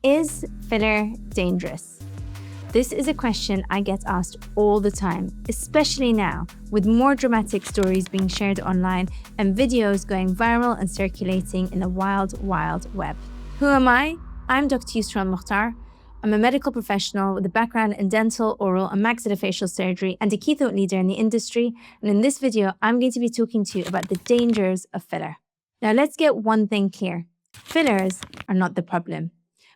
Is filler dangerous? This is a question I get asked all the time, especially now, with more dramatic stories being shared online and videos going viral and circulating in the wild, wild web. Who am I? I'm Dr Yusra. I'm a medical professional with a background in dental, oral, and maxillofacial surgery and a key thought leader in the industry. And in this video, I'm going to be talking to you about the dangers of filler. Now, let's get one thing clear. Fillers are not the problem,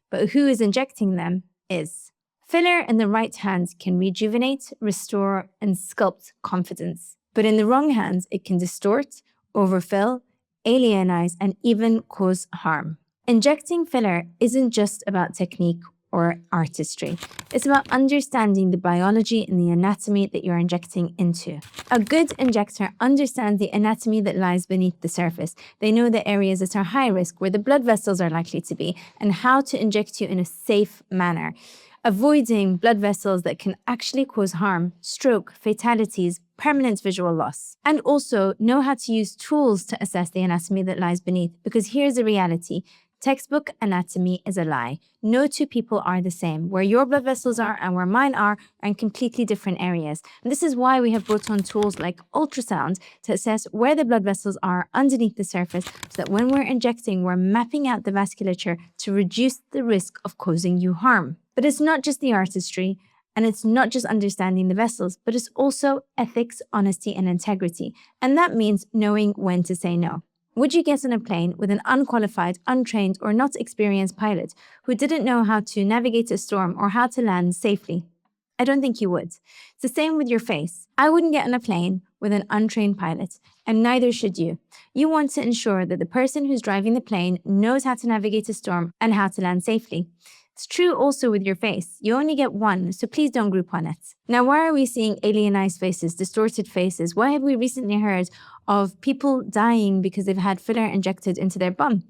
but who is injecting them is. Filler in the right hands can rejuvenate, restore, and sculpt confidence. But in the wrong hands, it can distort, overfill, alienize, and even cause harm. Injecting filler isn't just about technique or artistry. It's about understanding the biology and the anatomy that you're injecting into. A good injector understands the anatomy that lies beneath the surface. They know the areas that are high risk, where the blood vessels are likely to be, and how to inject you in a safe manner, avoiding blood vessels that can actually cause harm, stroke, fatalities, permanent visual loss. And also know how to use tools to assess the anatomy that lies beneath, because here's the reality. Textbook anatomy is a lie. No two people are the same. Where your blood vessels are and where mine are in completely different areas. And this is why we have brought on tools like ultrasound to assess where the blood vessels are underneath the surface, so that when we're injecting, we're mapping out the vasculature to reduce the risk of causing you harm. But it's not just the artistry, and it's not just understanding the vessels, but it's also ethics, honesty, and integrity. And that means knowing when to say no. Would you get on a plane with an unqualified, untrained, or not experienced pilot who didn't know how to navigate a storm or how to land safely? I don't think you would. It's the same with your face. I wouldn't get on a plane with an untrained pilot, and neither should you. You want to ensure that the person who's driving the plane knows how to navigate a storm and how to land safely. It's true also with your face. You only get one, so please don't group on it. Now, why are we seeing alienized faces, distorted faces? Why have we recently heard of people dying because they've had filler injected into their bum?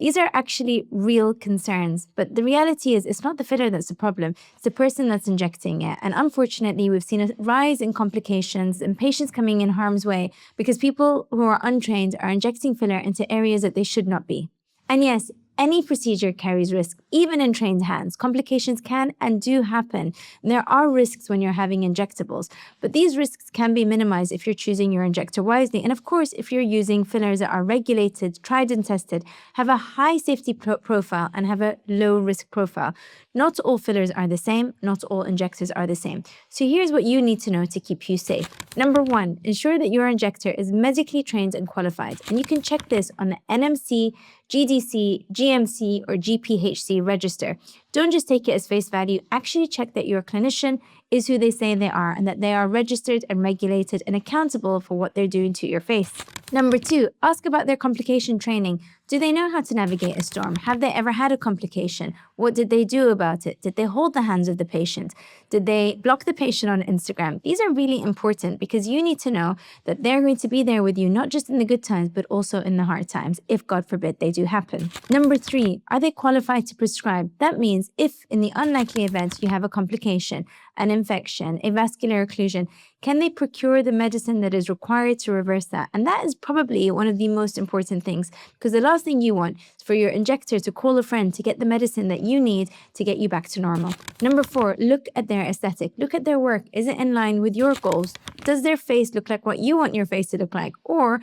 These are actually real concerns, but the reality is it's not the filler that's the problem, it's the person that's injecting it. And unfortunately, we've seen a rise in complications and patients coming in harm's way because people who are untrained are injecting filler into areas that they should not be. And yes, any procedure carries risk, even in trained hands. Complications can and do happen. And there are risks when you're having injectables, but these risks can be minimized if you're choosing your injector wisely. And of course, if you're using fillers that are regulated, tried and tested, have a high safety profile and have a low risk profile. Not all fillers are the same. Not all injectors are the same. So here's what you need to know to keep you safe. Number one, ensure that your injector is medically trained and qualified. And you can check this on the NMC, GDC, GMC, or GPhC register. Don't just take it as face value. Actually check that your clinician is who they say they are and that they are registered and regulated and accountable for what they're doing to your face. Number two, ask about their complication training. Do they know how to navigate a storm? Have they ever had a complication? What did they do about it? Did they hold the hands of the patient? Did they block the patient on Instagram? These are really important because you need to know that they're going to be there with you, not just in the good times, but also in the hard times, if God forbid they do happen. Number three, are they qualified to prescribe? That means if in the unlikely event you have a complication, an infection, a vascular occlusion, can they procure the medicine that is required to reverse that? And that is probably one of the most important things, because the last thing you want is for your injector to call a friend to get the medicine that you need to get you back to normal. Number four, look at their aesthetic. Look at their work. Is it in line with your goals? Does their face look like what you want your face to look like? Or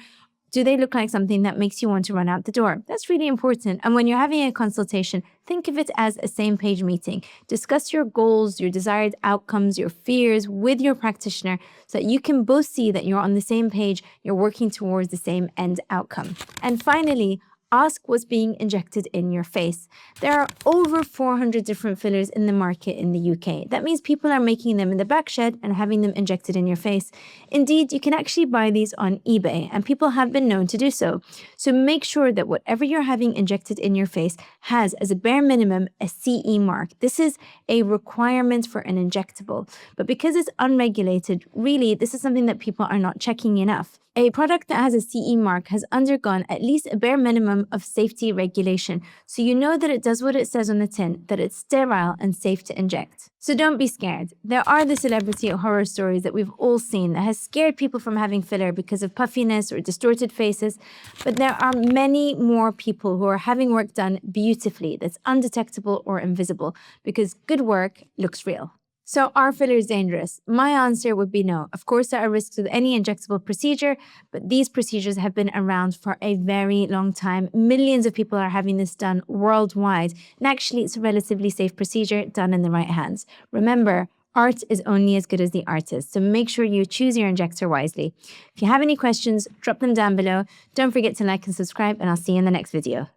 do they look like something that makes you want to run out the door? That's really important. And when you're having a consultation, think of it as a same-page meeting. Discuss your goals, your desired outcomes, your fears with your practitioner so that you can both see that you're on the same page, you're working towards the same end outcome. And finally, ask what's being injected in your face. There are over 400 different fillers in the market in the UK. That means people are making them in the back shed and having them injected in your face. Indeed, you can actually buy these on eBay, and people have been known to do so. So make sure that whatever you're having injected in your face has, as a bare minimum, a CE mark. This is a requirement for an injectable. But because it's unregulated, really, this is something that people are not checking enough. A product that has a CE mark has undergone at least a bare minimum of safety regulation, so you know that it does what it says on the tin, that it's sterile and safe to inject. So don't be scared. There are the celebrity horror stories that we've all seen that has scared people from having filler because of puffiness or distorted faces, but there are many more people who are having work done beautifully that's undetectable or invisible because good work looks real. So are fillers dangerous? My answer would be no. Of course, there are risks with any injectable procedure, but these procedures have been around for a very long time. Millions of people are having this done worldwide. And actually, it's a relatively safe procedure done in the right hands. Remember, art is only as good as the artist, so make sure you choose your injector wisely. If you have any questions, drop them down below. Don't forget to like and subscribe, and I'll see you in the next video.